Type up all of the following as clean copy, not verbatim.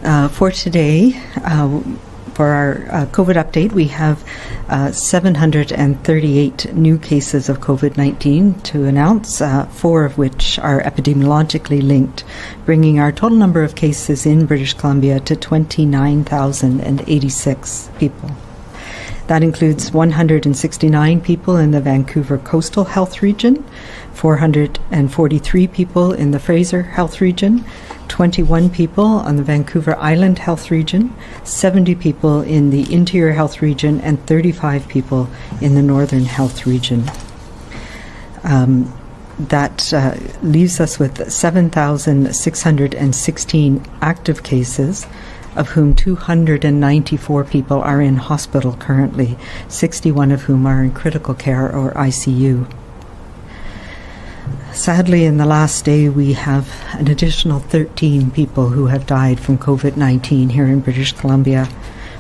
For today, for our COVID update, we have 738 new cases of COVID-19 to announce, 4 of which are epidemiologically linked, bringing our total number of cases in British Columbia to 29,086 people. That includes 169 people in the Vancouver Coastal Health Region, 443 people in the Fraser Health Region, 21 people on the Vancouver Island Health Region, 70 people in the Interior Health Region, and 35 people in the Northern Health Region. That leaves us with 7,616 active cases, of whom 294 people are in hospital currently, 61 of whom are in critical care or ICU. Sadly, in the last day, we have an additional 13 people who have died from COVID-19 here in British Columbia,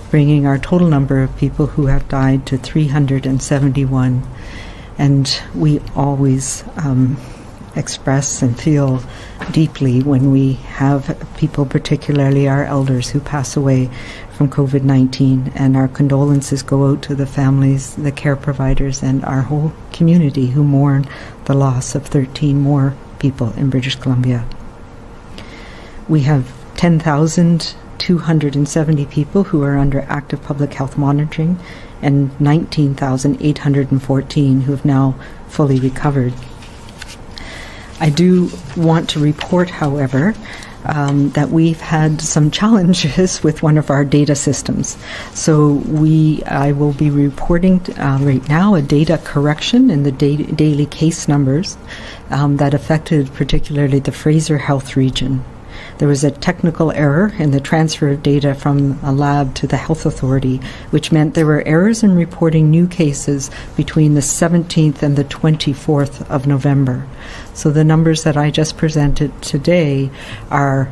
bringing our total number of people who have died to 371. And we always express and feel deeply when we have people, particularly our elders, who pass away from COVID-19, and our condolences go out to the families, the care providers, and our whole community who mourn the loss of 13 more people in British Columbia. We have 10,270 people who are under active public health monitoring and 19,814 who have now fully recovered. I do want to report, however, that we've had some challenges with one of our data systems. So I will be reporting right now a data correction in the daily case numbers that affected particularly the Fraser Health Region. There was a technical error in the transfer of data from a lab to the health authority, which meant there were errors in reporting new cases between the 17th and the 24th of November. So the numbers that I just presented today are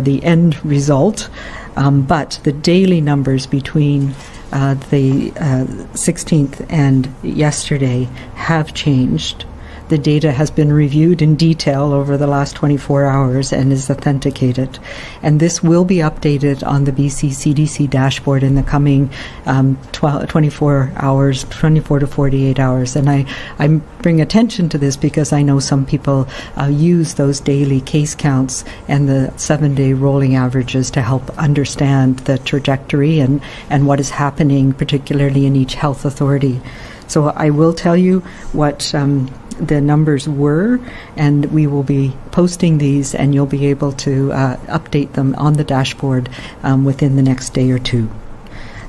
the end result, but the daily numbers between the 16th and yesterday have changed. The data has been reviewed in detail over the last 24 hours and is authenticated. And this will be updated on the BC CDC dashboard in the coming 24 to 48 hours. And I bring attention to this because I know some people use those daily case counts and the 7-day rolling averages to help understand the trajectory and what is happening, particularly in each health authority. So I will tell you what the numbers were, and we will be posting these, and you'll be able to update them on the dashboard within the next day or two.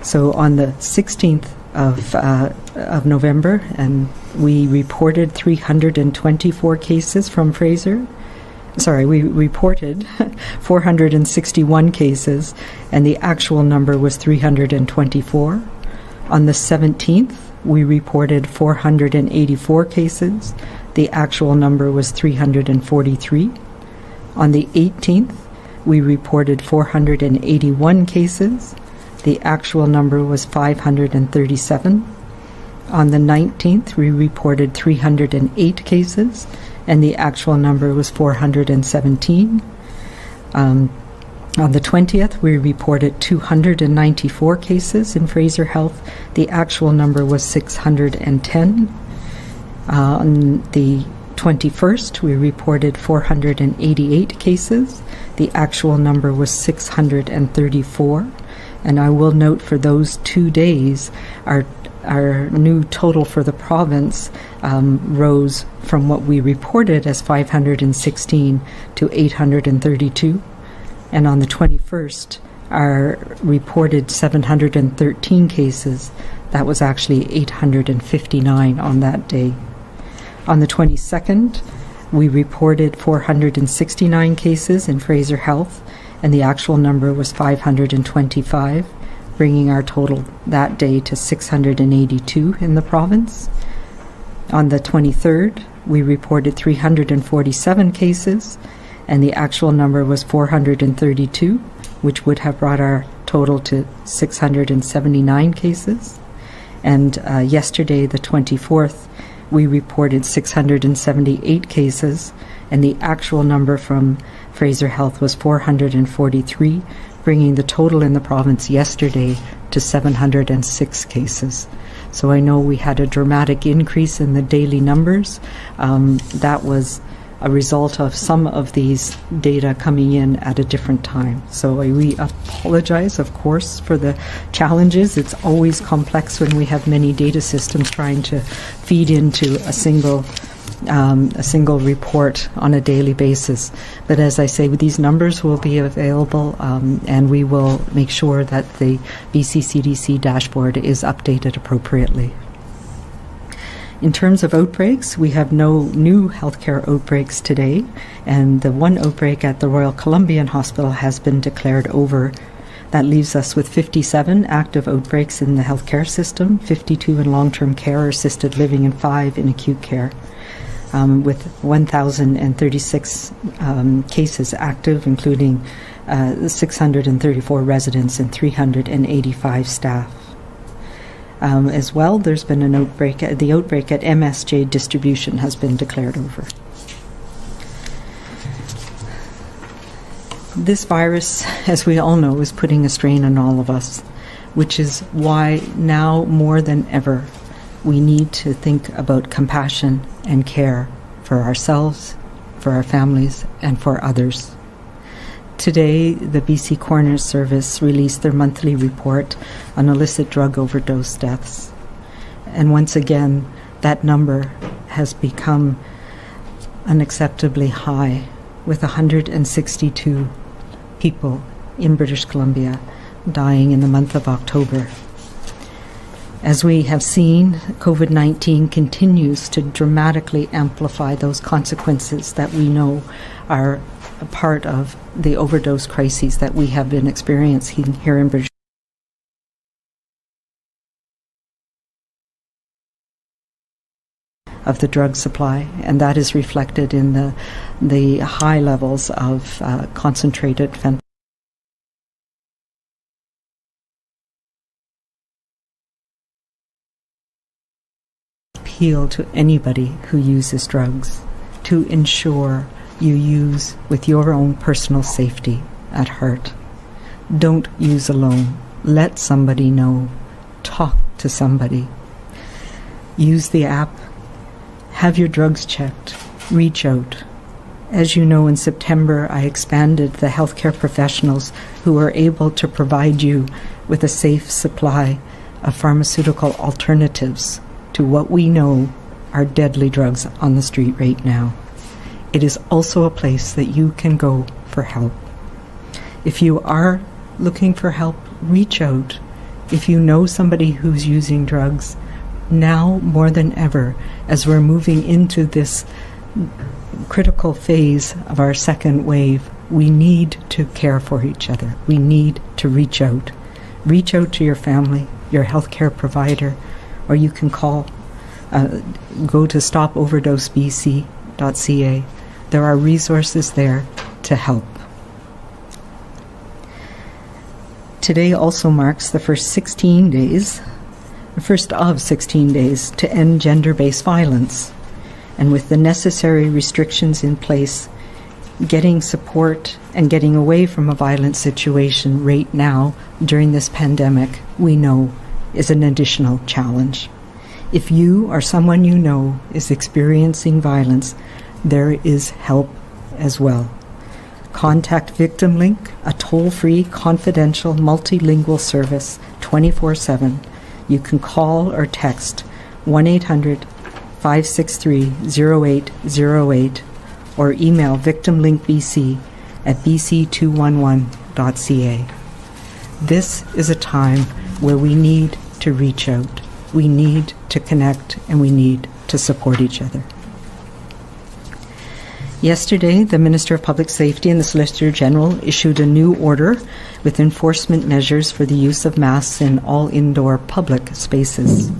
So on the 16th of November, and we reported 324 cases from Fraser. Sorry, we reported 461 cases, and the actual number was 324. On the 17th, we reported 484 cases. The actual number was 343. On the 18th, we reported 481 cases. The actual number was 537. On the 19th, we reported 308 cases, and the actual number was 417. On the 20th, we reported 294 cases in Fraser Health. The actual number was 610. On the 21st, we reported 488 cases. The actual number was 634. And I will note for those 2 days, our new total for the province rose from what we reported as 516 to 832. And on the 21st, our reported 713 cases, that was actually 859 on that day. On the 22nd, we reported 469 cases in Fraser Health, and the actual number was 525, bringing our total that day to 682 in the province. On the 23rd, we reported 347 cases, and the actual number was 432, which would have brought our total to 679 cases. And yesterday, the 24th, we reported 678 cases, and the actual number from Fraser Health was 443, bringing the total in the province yesterday to 706 cases. So I know we had a dramatic increase in the daily numbers. That was a result of some of these data coming in at a different time. So we apologize, of course, for the challenges. It's always complex when we have many data systems trying to feed into a single report on a daily basis. But as I say, these numbers will be available, and we will make sure that the BC CDC dashboard is updated appropriately. In terms of outbreaks, we have no new healthcare outbreaks today, and the one outbreak at the Royal Columbian Hospital has been declared over. That leaves us with 57 active outbreaks in the healthcare system, 52 in long-term care or assisted living, and 5 in acute care, with 1,036 cases active, including 634 residents and 385 staff. As well, there's been an outbreak. The outbreak at MSJ Distribution has been declared over. This virus, as we all know, is putting a strain on all of us, which is why now more than ever we need to think about compassion and care for ourselves, for our families, and for others. Today, the BC Coroner's Service released their monthly report on illicit drug overdose deaths. And once again, that number has become unacceptably high, with 162 people in British Columbia dying in the month of October. As we have seen, COVID-19 continues to dramatically amplify those consequences that we know are a part of the overdose crises that we have been experiencing here in British of the drug supply, and that is reflected in the high levels of concentrated fentanyl. Appeal to anybody who uses drugs to ensure you use with your own personal safety at heart. Don't use alone. Let somebody know. Talk to somebody. Use the app. Have your drugs checked. Reach out. As you know, in September, I expanded the healthcare professionals who are able to provide you with a safe supply of pharmaceutical alternatives to what we know are deadly drugs on the street right now. It is also a place that you can go for help. If you are looking for help, reach out. If you know somebody who's using drugs, now more than ever, as we're moving into this critical phase of our second wave, we need to care for each other. We need to reach out. Reach out to your family, your healthcare provider, or you can call, go to stopoverdosebc.ca. There are resources there to help. Today also marks the first of 16 days to end gender-based violence. And with the necessary restrictions in place, getting support and getting away from a violent situation right now during this pandemic, we know is an additional challenge. If you or someone you know is experiencing violence, there is help as well. Contact Victim Link, a toll-free, confidential, multilingual service 24/7. You can call or text 1-800-563-0808 or email victimlinkbc@bc211.ca. This is a time where we need to reach out. We need to connect, and we need to support each other. Yesterday, the Minister of Public Safety and the Solicitor General issued a new order with enforcement measures for the use of masks in all indoor public spaces.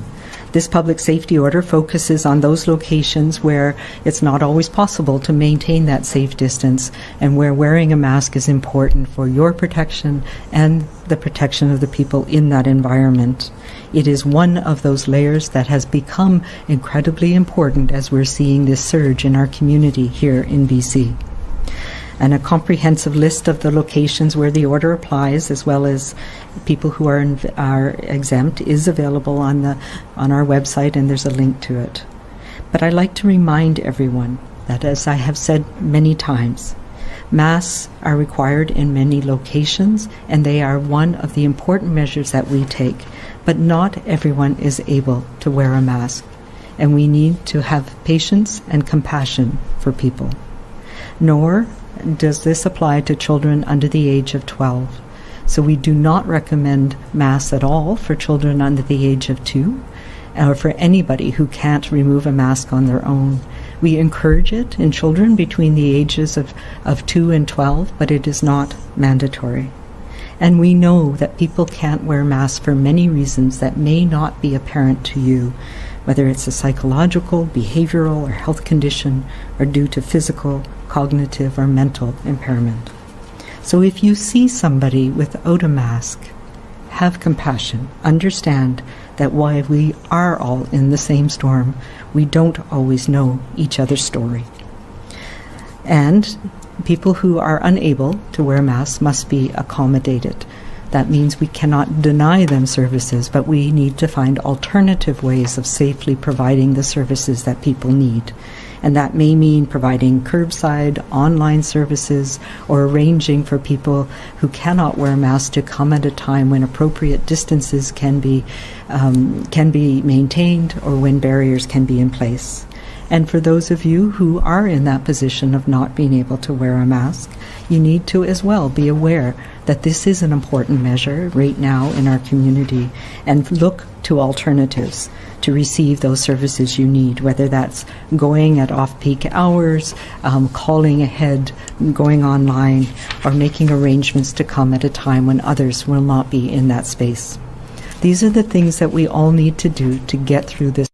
This public safety order focuses on those locations where it's not always possible to maintain that safe distance and where wearing a mask is important for your protection and the protection of the people in that environment. It is one of those layers that has become incredibly important as we're seeing this surge in our community here in BC. And a comprehensive list of the locations where the order applies, as well as people who are exempt, is available on our website, and there's a link to it. But I'd like to remind everyone that, as I have said many times, masks are required in many locations, and they are one of the important measures that we take. But not everyone is able to wear a mask, and we need to have patience and compassion for people. Nor does this apply to children under the age of 12. So we do not recommend masks at all for children under the age of 2, or for anybody who can't remove a mask on their own. We encourage it in children between the ages of 2 and 12, but it is not mandatory. And we know that people can't wear masks for many reasons that may not be apparent to you, whether it's a psychological, behavioral, or health condition, or due to physical, cognitive, or mental impairment. So if you see somebody without a mask, have compassion. Understand that while we are all in the same storm, we don't always know each other's story. And people who are unable to wear masks must be accommodated. That means we cannot deny them services, but we need to find alternative ways of safely providing the services that people need. And that may mean providing curbside, online services, or arranging for people who cannot wear masks to come at a time when appropriate distances can be maintained, or when barriers can be in place. And for those of you who are in that position of not being able to wear a mask, you need to as well be aware that this is an important measure right now in our community, and look to alternatives to receive those services you need, whether that's going at off-peak hours, calling ahead, going online, or making arrangements to come at a time when others will not be in that space. These are the things that we all need to do to get through this.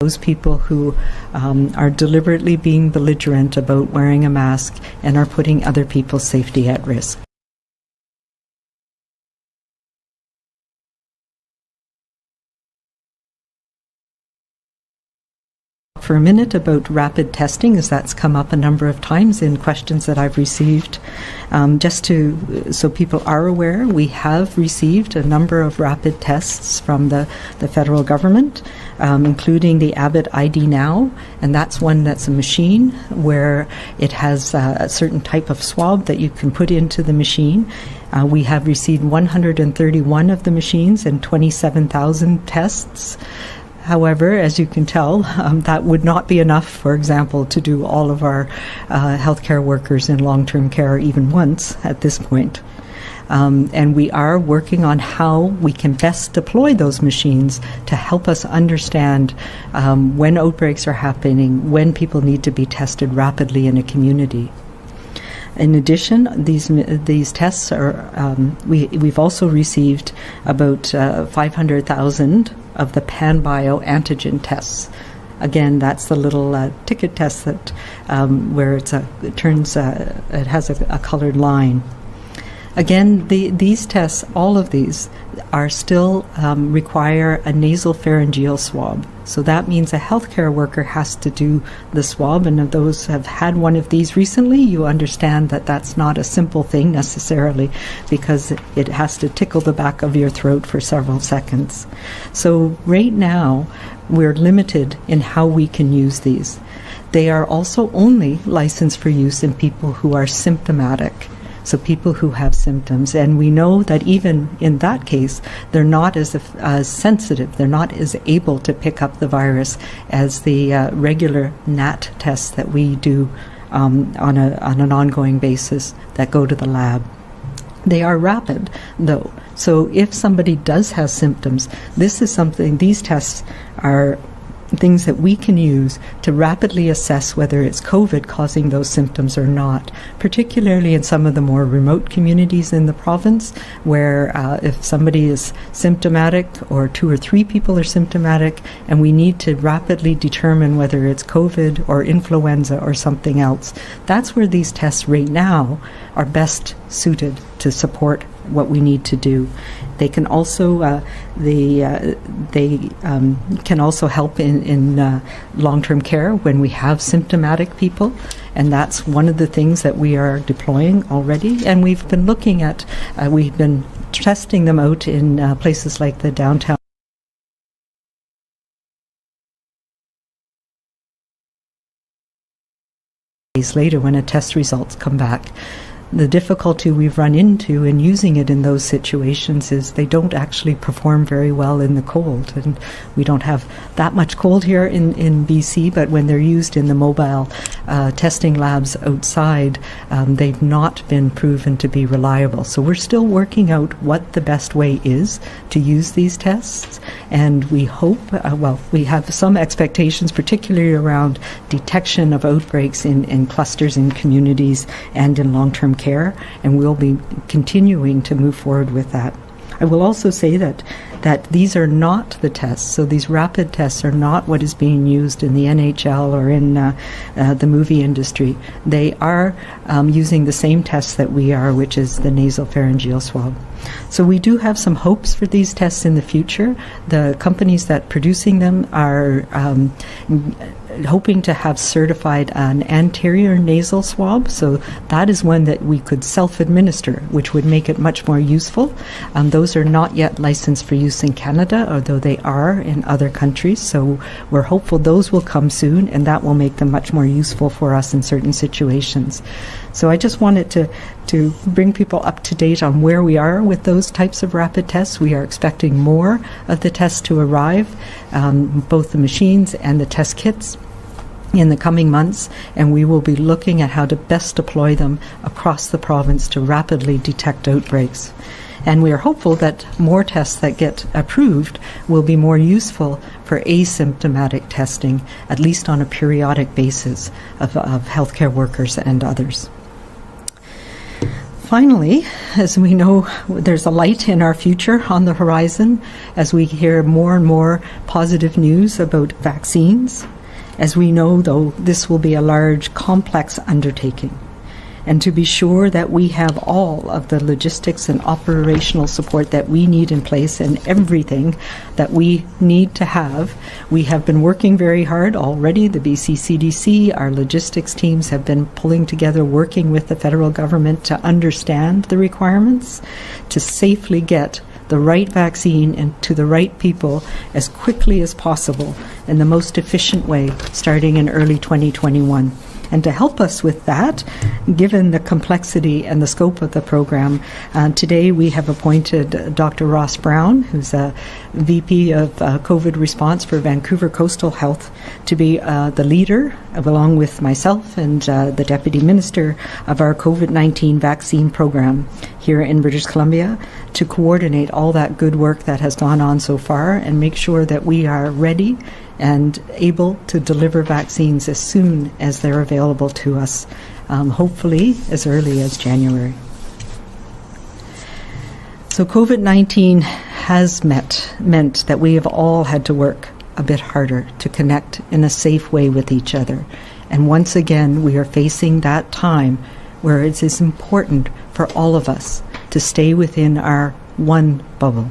Those people who are deliberately being belligerent about wearing a mask and are putting other people's safety at risk. For a minute about rapid testing, as that's come up a number of times in questions that I've received. So people are aware, we have received a number of rapid tests from the federal government, including the Abbott ID Now, and that's a machine where it has a certain type of swab that you can put into the machine. We have received 131 of the machines and 27,000 tests. However, as you can tell, that would not be enough, for example, to do all of our healthcare workers in long-term care even once at this point. And we are working on how we can best deploy those machines to help us understand when outbreaks are happening, when people need to be tested rapidly in a community. In addition, these tests are, we've also received about 500,000 of the PanBio antigen tests. Again, that's the little ticket test that where it has a colored line. Again, these tests, all of these, are still require a nasal pharyngeal swab. So that means a healthcare worker has to do the swab, and if those have had one of these recently, you understand that that's not a simple thing necessarily, because it has to tickle the back of your throat for several seconds. So right now, we're limited in how we can use these. They are also only licensed for use in people who are symptomatic. So people who have symptoms, and we know that even in that case, they're not as sensitive, they're not as able to pick up the virus as the regular NAT tests that we do on an ongoing basis that go to the lab. They are rapid, though. So if somebody does have symptoms, these tests are things that we can use to rapidly assess whether it's COVID causing those symptoms or not, particularly in some of the more remote communities in the province, where if somebody is symptomatic, or 2 or 3 people are symptomatic, and we need to rapidly determine whether it's COVID or influenza or something else, that's where these tests right now are best suited to support what we need to do. They can also can also help in long-term care when we have symptomatic people, and that's one of the things that we are deploying already. And we've been looking at, we've been testing them out in places like the downtown. Days later, when a test results come back. The difficulty we've run into in using it in those situations is they don't actually perform very well in the cold. And we don't have that much cold here in BC, but when they're used in the mobile testing labs outside, they've not been proven to be reliable. So we're still working out what the best way is to use these tests. And we hope, we have some expectations, particularly around detection of outbreaks in clusters in communities and in long-term care, and we'll be continuing to move forward with that. I will also say that these are not the tests, so these rapid tests are not what is being used in the NHL or in the movie industry. They are using the same tests that we are, which is the nasopharyngeal swab. So we do have some hopes for these tests in the future. The companies that are producing them are hoping to have certified an anterior nasal swab, so that is one that we could self-administer, which would make it much more useful. Those are not yet licensed for use in Canada, although they are in other countries, so we're hopeful those will come soon, and that will make them much more useful for us in certain situations. So I just wanted to bring people up to date on where we are with those types of rapid tests. We are expecting more of the tests to arrive, both the machines and the test kits, in the coming months, and we will be looking at how to best deploy them across the province to rapidly detect outbreaks. And we are hopeful that more tests that get approved will be more useful for asymptomatic testing, at least on a periodic basis of healthcare workers and others. Finally, as we know, there's a light in our future on the horizon as we hear more and more positive news about vaccines. As we know, though, this will be a large, complex undertaking. And to be sure that we have all of the logistics and operational support that we need in place and everything that we need to have, we have been working very hard already. The BC CDC, our logistics teams have been pulling together, working with the federal government to understand the requirements, to safely get the right vaccine and to the right people as quickly as possible in the most efficient way, starting in early 2021. And to help us with that, given the complexity and the scope of the program, today we have appointed Dr. Ross Brown, who's a VP of COVID response for Vancouver Coastal Health, to be the leader, along with myself and the Deputy Minister, of our COVID-19 vaccine program here in British Columbia, to coordinate all that good work that has gone on so far and make sure that we are ready and able to deliver vaccines as soon as they're available to us, hopefully as early as January. So COVID-19 has meant that we have all had to work a bit harder to connect in a safe way with each other. And once again, we are facing that time where it is important for all of us to stay within our one bubble.